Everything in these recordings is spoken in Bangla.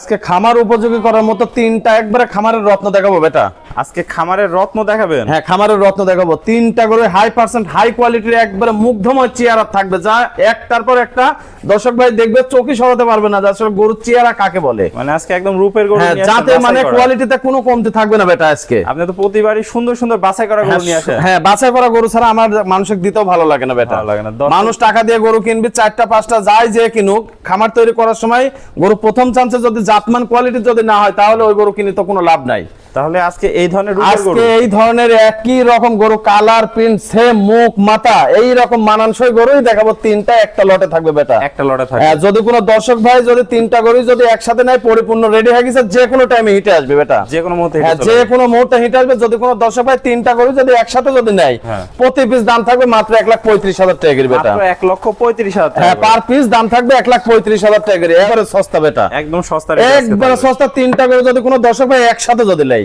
আজকে খামার উপযোগী করার মতো তিনটা একবারে খামারের রত্ন দেখাবো বেটা। আজকে খামারের রত্ন দেখাবেন? হ্যাঁ, খামারের রত্ন দেখাবো। তিনটা গরু হাই পার্সেন্ট হাই কোয়ালিটির একবারে মুগ্ধময় চেহারা থাকবে, যা একটার পর একটা দর্শক ভাই দেখবে চোখই সরাতে পারবে না আসলে গরুর চেহারা কাকে বলে। মানে আজকে একদম রূপের গরু হ্যাঁ, নিয়ে আসেন, যাতে মানে কোয়ালিটিতে কোনো কমতি থাকবে না বেটা আজকে। আপনি তো প্রতিবারই সুন্দর সুন্দর বাছাই করা গরু নিয়ে আসেন। হ্যাঁ, বাছাই করা গরু ছাড়া আমার মানুষকে দিতেও ভালো লাগে না বেটা। ভালো লাগে না। মানুষ টাকা দিয়ে গরু কিনবে, চারটা পাঁচটা যাই যে কিনুক, খামার তৈরি করার সময় গরু প্রথম চান্সে যদি জাতমান কোয়ালিটি যদি না হয় তাহলে ওই গরু কিনে তো কোনো লাভ নাই। তাহলে আজকে এই ধরনের রূপের গরু, আজকে এই ধরনের একই রকম গরু, কালার প্রিন্ট সেম, মুখ মাথা এই রকম মানানসই গরুই দেখাবো। তিনটা একটা লটে থাকবে বেটা, একটা লটে থাকবে। যদি কোনো দর্শক ভাই যদি তিনটা গরু যদি একসাথে নেয়, পরিপূর্ণ রেডি হয়ে গেছে, যে কোনো টাইমে হিটে আসবে বেটা, যে কোনো মুহূর্তে। হ্যাঁ, যে কোনো মুহূর্তে হিটে আসবে। যদি কোনো দর্শক ভাই তিনটা গরু যদি একসাথে যদি নেয়, প্রতি পিস দাম থাকবে মাত্র 1,35,000 টাকা করে বেটা। মাত্র 1,35,000 টাকা। হ্যাঁ, পার পিস দাম থাকবে 1,35,000 টাকা করে। একেবারে সস্তা বেটা, একদম সস্তা, একবারে সস্তা। তিনটা গরু যদি কোনো দর্শক ভাই একসাথে যদি নেয়,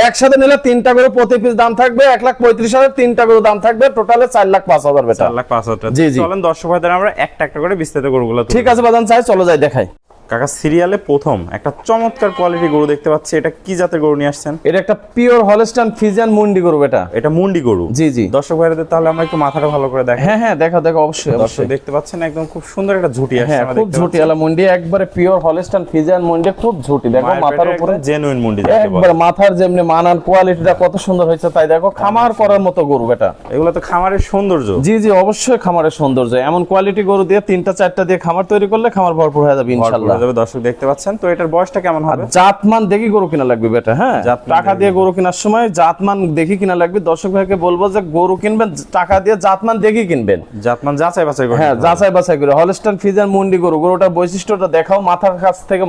একসাথে নিলে তিনটা গরু প্রতি পিস দাম থাকবে 1,35,000, তিনটা গরু দাম থাকবে টোটালে 4,05,000 বেটা। 4,05,000 টাকা। জি জি, চলেন দর্শক ভাইদের আমরা একটা একটা করে বিস্তারিত গরুগুলো। ঠিক আছে বাজান, চাই চলো যাই দেখাই। কাকা, সিরিয়ালে প্রথম একটা চমৎকার কোয়ালিটি গরু দেখতে পাচ্ছি। এটা কি জাতের গরু নিয়ে আসছেন? এটা একটা পিওর হলস্টাইন ফ্রিজিয়ান মুন্ডি গরু বেটা। এটা মুন্ডি গরু? জি জি। দর্শক ভাইদের তাহলে আমরা একটু মাথাটা ভালো করে দেখাই। হ্যাঁ হ্যাঁ, দেখো দেখো, অবশ্যই দর্শক অবশ্যই। দেখতে পাচ্ছেন একদম খুব সুন্দর একটা ঝুটি আসছে। হ্যাঁ, খুব ঝুটি আলা মুন্ডি, একবারে পিওর হলস্টাইন ফ্রিজিয়ান মুন্ডি, খুব ঝুটি। দেখো মাথার উপরে জেনুইন মুন্ডি যাকে বলে। একবারে মাথার যেমনি মানান কোয়ালিটিটা কত সুন্দর হয়েছে তাই দেখো, খামার করার মতো গরু বেটা। এগুলো তো খামারের সৌন্দর্য। জি জি, অবশ্যই খামারের সৌন্দর্য। এমন কোয়ালিটি গরু দিয়ে তিনটা চারটা দিয়ে খামার তৈরি করলে খামার ভরপুর হয়ে যাবে ইনশাআল্লাহ। দর্শক দেখতে পাচ্ছেন, তো এটার বয়সটা কেমন হবে? জাতমান দেখি গরু কিনা লাগবে বেটা। হ্যাঁ, টাকা দিয়ে গরু কেনার সময় জাতমান দেখি কিনা লাগবে। দর্শক ভাইকে বলবো যে গরু কিনবেন টাকা দিয়ে জাতমান দেখি কিনবেন, জাতমান যাচাই বাছাই করে। হ্যাঁ, যাচাই বাছাই করে। হলস্টাইন ফ্রিজিয়ান মুন্ডি গরু, গরুটার বৈশিষ্ট্যটা দেখাও, মাথার কাছ থেকে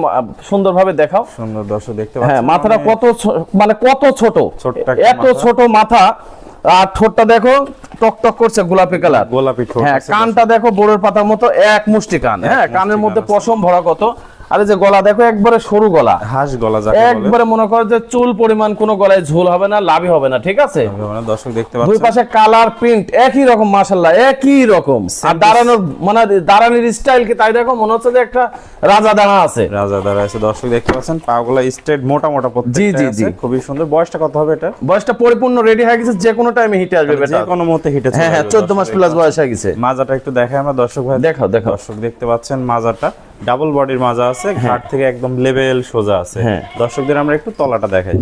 সুন্দরভাবে দেখাও। সুন্দর দর্শক দেখতে পাচ্ছেন। হ্যাঁ, মাথাটা কত মানে কত ছোট, এত ছোট মাথা। আর ঠোঁটটা দেখো টক টক করছে গোলাপি কালার, গোলাপি ঠোঁট। হ্যাঁ, কানটা দেখো বোরের পাতার মতো এক মুষ্টি কান। হ্যাঁ, কানের মধ্যে পশম ভরা কত। আরে যে গলা দেখো একবারে সরু গলা, হাঁস গলা যাকে বলে। একবারে মনে করো যে চুল পরিমাণ কোনো গলায় ঝোল হবে না, লাভই হবে না, ঠিক আছে। দর্শক দেখতে পাচ্ছেন দুই পাশে কালার প্রিন্ট একই রকম, মাশাআল্লাহ একই রকম। আর দাঁড়ানোর মানে দাঁড়ানোর স্টাইল কি তাই দেখো, মনে হচ্ছে যে একটা রাজা দাঁড়া আছে, রাজা দাঁড়া আছে। দর্শক দেখতে পাচ্ছেন পাগুলা স্ট্রেট মোটা মোটা প্রত্যেকটা আছে, খুবই সুন্দর। বয়সটা কত হবে এটা? বয়সটা পরিপূর্ণ রেডি হয়ে গেছে, যে কোনো টাইমে হিটে আসবে বেটা, যে কোনো মুহূর্তে হিটে চলে। হ্যাঁ হ্যাঁ, 14 মাস প্লাস বয়স হয়ে গেছে। মাজাটা একটু দেখাই আমরা দর্শক ভাই। দেখাও দেখাও। দর্শক দেখতে পাচ্ছেন মাজাটা ডাবল বডির মাজা আছে, ঘাট থেকে একদম লেভেল সোজা আছে। দর্শকদের আমরা একটু তলাটা দেখাই।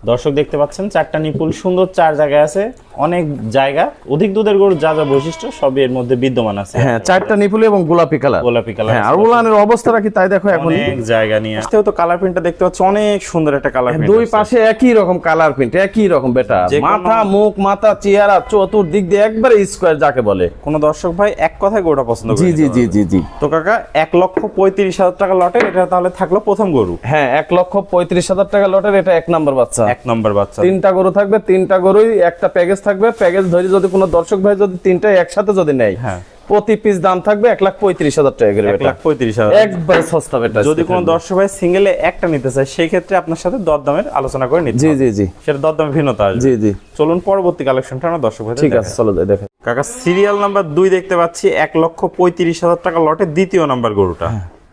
দর্শক দেখতে পাচ্ছেন চারটা নিপুল সুন্দর, চার জায়গায় আছে, অনেক জায়গা। অধিক দুধের গরুর যা যা বৈশিষ্ট্য সবই এর মধ্যে বিদ্যমান আছে। হ্যাঁ, চারটা নিপুল এবং গোলাপি কালার, গোলাপি কালার। হ্যাঁ, আর উলানের অবস্থাটা কি তাই দেখো, এখন অনেক জায়গা নিয়ে আসতেও তো কালার প্রিন্টটা দেখতে পাচ্ছ, অনেক সুন্দর একটা কালার প্রিন্ট। দুই পাশে একই রকম কালার প্রিন্ট, একই রকম বেটা। মাথা মুখ মাথা চেহারা চতুর্দিক দিয়ে একবারে স্কয়ার যাকে বলে। কোন দর্শক ভাই এক কথায় গরুটা পছন্দ করে। জি জি জি জি জি। তো কাকা 1,35,000 টাকা লটের এটা তাহলে থাকলো প্রথম গরু। হ্যাঁ, 1,35,000 টাকা লটের এটা এক নাম্বার বাচ্চা। এক নাম্বার বাচ্চা। তিনটা গরু থাকবে, তিনটা গরুই একটা প্যাকেজ থাকবে। প্যাকেজ ধরে যদি কোনো দর্শক ভাই যদি তিনটা একসাথে যদি নেয়, হ্যাঁ, প্রতি পিস দাম থাকবে 1,35,000 টাকা করে। 1,35,000 একবারে সস্তা বেটা। যদি কোনো দর্শক ভাই সিঙ্গেলে একটা নিতে চায় সেই ক্ষেত্রে আপনার সাথে দরদামের আলোচনা করে নিতে। জি জি জি, সেটা দরদামে ভিন্নতা আসবে। জি জি। চলুন পরবর্তী কালেকশনটা আমরা দর্শক ভাই। ঠিক আছে, চলো যাই দেখে। কাকা সিরিয়াল নাম্বার 2 দেখতে পাচ্ছি, 1,35,000 টাকা লটে দ্বিতীয় নাম্বার গরুটা।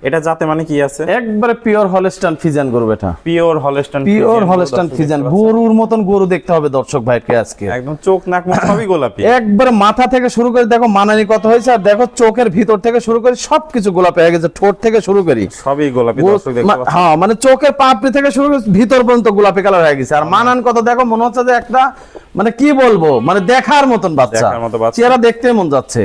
এটা জাতে মানে কি আছে? একবারে পিওর হলস্টাইন ফ্রিজিয়ান গরু বেটা। Pure Holstein, pure Holstein Friesian গরুর মতন গরু দেখতে হবে দর্শক ভাইকে আজকে। একদম চোখ নাক মুখ সবই গোলাপি, একবারে মাথা থেকে শুরু করে দেখো মানানি কত হয়েছে, আর দেখো চোখের ভিতর থেকে শুরু করে সবকিছু গোলাপি হয়ে গেছে। ঠোঁট থেকে শুরু করি সবই গোলাপি দর্শক দেখতে পাচ্ছেন। হ্যাঁ, মানে চোখের পাপড়ি থেকে শুরু করে ভিতর পর্যন্ত গোলাপি কালার হয়ে গেছে। আর মানান কত দেখো, মনে হচ্ছে যে একটা মানে কি বলবো, মানে দেখার মতন বাচ্চা, চেহারা দেখতে মন যাচ্ছে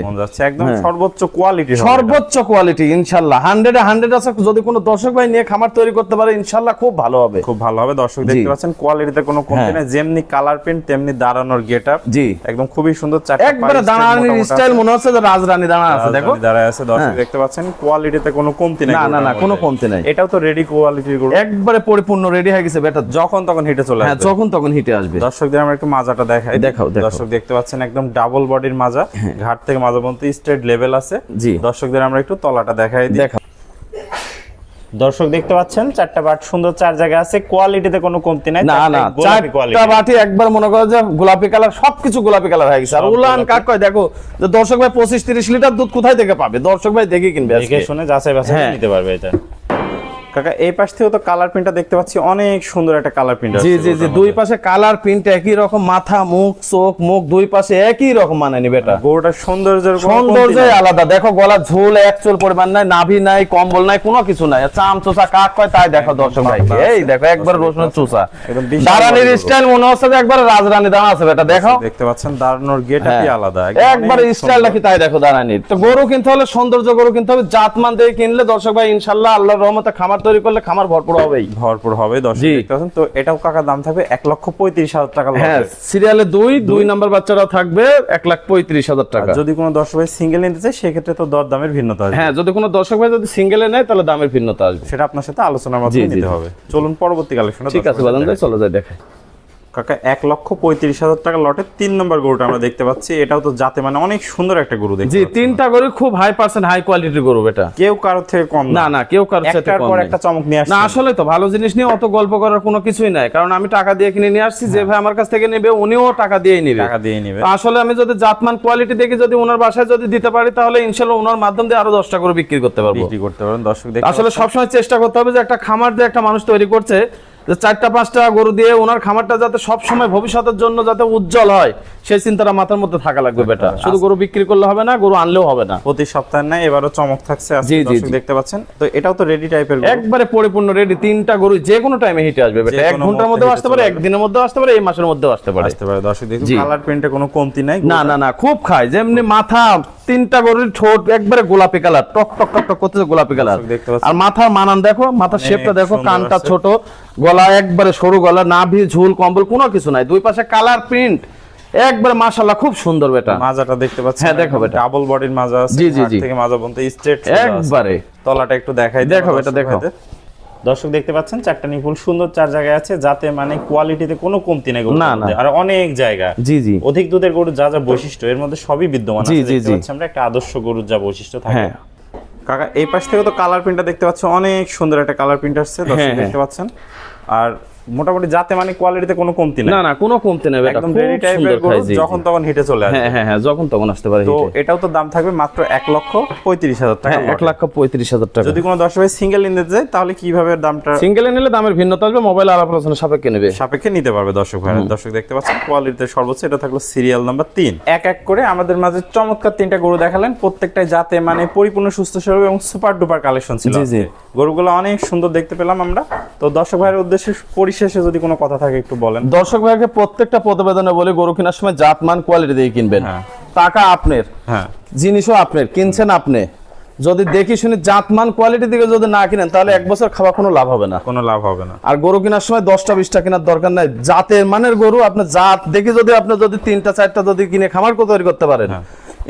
একদম সর্বোচ্চ কোয়ালিটি, সর্বোচ্চ কোয়ালিটি ইনশাআল্লাহ 100 এ 100 আছে। যদি কোনো দর্শক ভাই নিয়ে খামার তৈরি করতে পারে ইনশাআল্লাহ খুব ভালো হবে, খুব ভালো হবে। দর্শক দেখতে পাচ্ছেন কোয়ালিটিতে কোনো কমতি নেই, যেমনি কালার প্রিন্ট তেমনি দাঁড়ানোর গেটআপ। জি, একদম খুবই সুন্দর। চারটা একবারে দাঁড়ানোর স্টাইল মনে হচ্ছে যে রাজরানী দাঁড়া আছে, দেখো দাঁড়ায় আছে। দর্শক দেখতে পাচ্ছেন কোয়ালিটিতে কোনো কমতি নাই। না না না, কোনো কমতি নাই। এটাও তো রেডি কোয়ালিটির গরু, একবারে পরিপূর্ণ রেডি হয়ে গেছে বেটা, যখন তখন হিটে চলে আসবে। হ্যাঁ, যখন তখন হিটে আসবে। দর্শকদের আমরা একটু মাজাটা দেখাই। দেখাও। দর্শক দেখতে পাচ্ছেন একদম ডাবল বডির মাজা, ঘাট থেকে মাজা পর্যন্ত স্ট্রেট লেভেল আছে। জি, দর্শকদের আমরা একটু তলাটা দেখাই দিই। দেখাও। দর্শক দেখতে পাচ্ছেন চারটা বাট সুন্দর, চার জায়গা আছে, কোয়ালিটিতে কোনো কমতি নাই। না না, চারটা বাটি একবার মনে করো যে গোলাপি কালার, সবকিছু গোলাপি কালার হয়ে গেছে। আর উলান কাক কয় দেখো যে দর্শক ভাই 25-30 লিটার দুধ কোথায় থেকে পাবে, দর্শক ভাই দেখে কিনবে, দেখে শুনে যাচাই বাছাই নিতে পারবে। এটা কাকা এই পাশ থেকে তো কালার প্রিন্টটা দেখতে পাচ্ছি, অনেক সুন্দর একটা কালার প্রিন্ট আছে। জি জি জি, দুই পাশে কালার প্রিন্ট একই রকম, মাথা মুখ চোখ মুখ দুই পাশে একই রকম মানে নিবে এটা। গরুটার সৌন্দর্য আলাদা, দেখো গলা ঝোল এক চুল পরিমাণ নাই, নাভি নাই, কম্বল নাই, কোনো কিছু নাই, চাম চোষা কাক কয় তাই দেখো দর্শক ভাই, এই দেখো একবার রসুনের চোষা, দাঁড়ানির স্টাইল মনে হচ্ছে যে একবার রাজরানী দাঁড়া আছে বেটা, দেখো দেখতে পাচ্ছেন দাঁড়ানোর গেটআপই আলাদা, একবার স্টাইলটা কি তাই দেখো দাঁড়ানির। তো গরু কিনতে হলে সৌন্দর্য গরু কিনতে হবে, জাতমান দিয়ে কিনলে দর্শক ভাই ইনশাআল্লাহ আল্লাহর রহমতে খামার তৈরি করলে খামার ভরপুর হবেই, ভরপুর হবে। দর্শক দেখতে পাচ্ছেন, তো এটাও কাকা দাম থাকবে 1,35,000 টাকা। হ্যাঁ, সিরিয়ালে দুই নাম্বার বাচ্চারা থাকবে 1,35,000 টাকা। যদি কোনো দর্শক ভাই সিঙ্গেল নিতে চায় সেক্ষেত্রে তো দর দামের ভিন্নতা আসবে। হ্যাঁ, যদি কোনো দর্শক ভাই যদি সিঙ্গেলে নেয় তাহলে দামের ভিন্নতা আসবে, সেটা আপনার সাথে আলোচনার মাধ্যমে নিতে হবে। চলুন পরবর্তী কালেকশনে। ঠিক আছে বাদাম ভাই, চলো যাই দেখাই। কাকা 1,35,000 টাকা লটে 3 নম্বর গরুটা আমরা দেখতে পাচ্ছি, এটাও তো জাতে মানে অনেক সুন্দর একটা গরু দেখতে জি, পাচ্ছি। তিনটা গরু খুব হাই পার্সেন্ট হাই কোয়ালিটির গরু এটা, কেউ কারো থেকে কম না না, কেউ কারোর সাথে একটার কম পর না। একটা চমক নিয়ে আসছে না আসলে তো ভালো জিনিস নিয়ে অত গল্প করার কোনো কিছুই নাই, কারণ আমি টাকা দিয়ে কিনে নিয়ে আসছি, যে ভাই আমার কাছ থেকে নেবে উনিও টাকা দিয়েই নেবে, টাকা দিয়ে নেবে। তো আসলে আমি যদি জাতমান কোয়ালিটি দেখে যদি ওনার বাসায় যদি দিতে পারি তাহলে ইনশাআল্লাহ ওনার মাধ্যম দিয়ে আরো 10টা করে বিক্রি করতে পারবো, বিক্রি করতে পারেন। দর্শক দেখতে আসলে সবসময় চেষ্টা করতে হবে যে একটা খামার দিয়ে একটা মানুষ তৈরি করছে, যে 4টা-5টা গরু দিয়ে ওনার খামারটা যাতে সব সময় ভবিষ্যতের জন্য যাতে উজ্জ্বল হয় সেই চিন্তাটা মাথার মধ্যে থাকা লাগবে বেটা। শুধু গরু বিক্রি করলে হবে না, গরু আনলেও হবে না। প্রতি সপ্তাহে না এবারও চমক থাকছে আজকে। জি, জি, দর্শক জি। দেখতে পাচ্ছেন, তো এটাও তো রেডি টাইপের গরু, একবারে পরিপূর্ণ রেডি, তিনটা গরু যে কোনো টাইমে হিটে আসবে বেটা, যে 1 কোনো ঘন্টার মুহূর্তে মধ্যেও আসতে পারে, হিটে 1 দিনের মধ্যেও আসতে পারে, এই মাসের মধ্যেও আসতে পারে। আসতে পারে। দর্শক দেখুন জি। কালার প্রিন্টে কোনো কমতি নাই। না না না, খুব খায়, যেমনি মাথা তিনটা গরুর ঠোঁট একবারে গোলাপি কালার, টক টক টক টক করতেছে গোলাপি কালার, দর্শক দেখতে পাচ্ছেন। আর মাথার মানান দেখো, মাথার অনেক শেপটা দেখো, সুন্দর কানটা আছে। ছোট, গলা একবারে সরু গলা, নাভি ঝুল কম্বল কোনো কিছু নাই, দুই পাশে কালার প্রিন্ট একবারে মাশাআল্লাহ খুব সুন্দর বেটা। মাজাটা দেখতে পাচ্ছেন, হ্যাঁ, দেখো বেটা। ডাবল বডির মাজা আছে, জি, জি, ঘাট জি। থেকে মাজা পর্যন্ত স্ট্রেট একবারে তলাটা একটু দেখাই দেখো বেটা, দেখো। দর্শক দেখতে পাচ্ছেন চারটা নিপুল সুন্দর 4 জায়গায় আছে, যাতে মানে কোয়ালিটিতে কোনো কমতি নেই গরুর না, মধ্যে। না। আর অনেক জায়গা, জি জি অধিক দুধের গরুর যা যা বৈশিষ্ট্য এর মধ্যে সবই বিদ্যমান জি, আছে। জি, দেখতে জি। পাচ্ছি আমরা একটা আদর্শ গরুর যা বৈশিষ্ট্য থাকে। হ্যাঁ। কাকা এই পাশ থেকে তো কালার প্রিন্টটা দেখতে পাচ্ছ, অনেক সুন্দর একটা কালার প্রিন্ট আসছে, দর্শক হ্যাঁ, দেখতে পাচ্ছেন। আর মোটামুটি যাতে মানে কোয়ালিটিতে কোনো কমতি নেই, না না, কোনো কমতে নেই বেটা, একদম খুব রেডি টাইপের সুন্দর গরু, খায়। জি, যখন জি। তখন হিটে চলে আসবে। হ্যাঁ হ্যাঁ হ্যাঁ, যখন তখন আসতে পারে তো হিটে। এটাও তো দাম থাকবে মাত্র 1,35,000 টাকা। হ্যাঁ, 1,35,000 টাকা। যদি কোনো দর্শক ভাই সিঙ্গেল নিতে যায় তাহলে কিভাবে দামটা সিঙ্গেলে নিলে দামের ভিন্নতা আসবে, মোবাইল আলাপ আলোচনা সাপেক্ষে নেবে। সাপেক্ষে নিতে পারবে দর্শক ভাই। দর্শক দেখতে পাচ্ছেন কোয়ালিটিতে সর্বোচ্চ এটা থাকলো সিরিয়াল নাম্বার 3। এক এক করে আমাদের মাঝে চমৎকার 3টা গরু দেখালেন, প্রত্যেকটাই যাতে মানে পরিপূর্ণ সুস্থ সবল এবং সুপার ডুপার কালেকশন ছিল। জি, জি। গরুগুলো অনেক সুন্দর দেখতে পেলাম আমরা। তো দর্শক ভাইয়ের উদ্দেশ্যে পরিশেষে যদি কোনো কথা থাকে একটু বলেন। দর্শক ভাইকে প্রত্যেকটা প্রতিবেদনে বলে গরু কেনার সময় জাতমান কোয়ালিটি দিয়ে কিনবেন। হ্যাঁ। টাকা আপনার, হ্যাঁ, জিনিসও আপনার, কিনছেন আপনি। যদি দেখি শুনে জাতমান কোয়ালিটি দিকে যদি না কিনেন তাহলে 1 বছর খাওয়া কোনো লাভ হবে না। কোনো লাভ হবে না। আর গরু কেনার সময় 10টা 20টা কেনার দরকার নাই, জাতের মানের গরু আপনার জাত দেখে যদি আপনি যদি 3টা 4টা যদি কিনে খামার তৈরি করতে পারেন,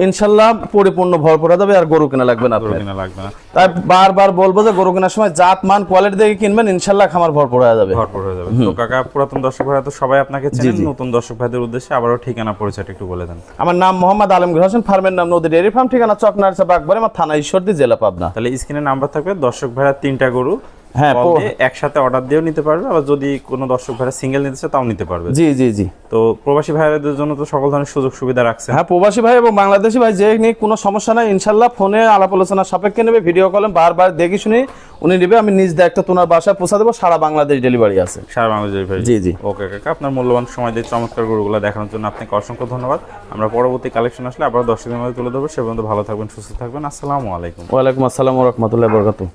ইনশাল্লাহ পরিপূর্ণ ভরপুর হয়ে যাবে, আর গরু কেনা লাগবে না গরু আপনার। কিনা লাগবে না। তাই বারবার বলবো যে গরু কেনার সময় জাত মান কোয়ালিটি দেখে কিনবেন, ইনশাল্লাহ খামার ভরপুর হয়ে যাবে। ভরপুর হয়ে যাবে। তো কাকা পুরাতন দর্শক ভাইরা তো সবাই আপনাকে চেনেন, নতুন দর্শক ভাইদের উদ্দেশ্যে আবারও ঠিকানা পরিচয়টা একটু বলে দেন। আমার নাম মোহাম্মদ আলমগীর হোসেন, ফার্মের নাম নদী ডেয়ারি ফার্ম, ঠিকানা চকনারসা বাগবাড়ি, আমার থানা ঈশ্বরদী, জেলা পাবনা। তাহলে স্ক্রিনে নাম্বার থাকবে, দর্শক ভাইরা 3টা গরু হ্যাঁ, কল দিয়ে একসাথে অর্ডার দিয়েও নিতে পারবে, আবার যদি কোনো দর্শক ভাইরা সিঙ্গেল নিতে চায় তাও নিতে পারবে। জি জি জি। তো প্রবাসী ভাইদের জন্য তো সকল ধরনের সুযোগ সুবিধা রাখছে। হ্যাঁ, প্রবাসী ভাই এবং বাংলাদেশি ভাই যে নিয়ে কোনো সমস্যা নাই, ইনশাল্লাহ ফোনে আলাপ আলোচনা সাপেক্ষে নেবে, ভিডিও কলে বারবার দেখি শুনি উনি নেবে, আমি নিজ দায়িত্ব তোমার বাসায় পৌঁছা দেবো, সারা বাংলাদেশ ডেলিভারি আছে। সারা বাংলাদেশ ভাই। জি জি। ওকে কাকা, আপনার মূল্যবান সময় দিয়ে চমৎকার গরুগুলো দেখানোর জন্য আপনাকে অসংখ্য ধন্যবাদ। আমরা পরবর্তী কালেকশন আসলে আবার দর্শকদের মধ্যে তুলে ধরবো। সে পর্যন্ত ভালো থাকবেন, সুস্থ থাকবেন। আসসালামু আলাইকুম। ওয়ালাইকুম আসসালাম ওয়া রাহমাতুল্লাহি ওয়া বারাকাতুহু।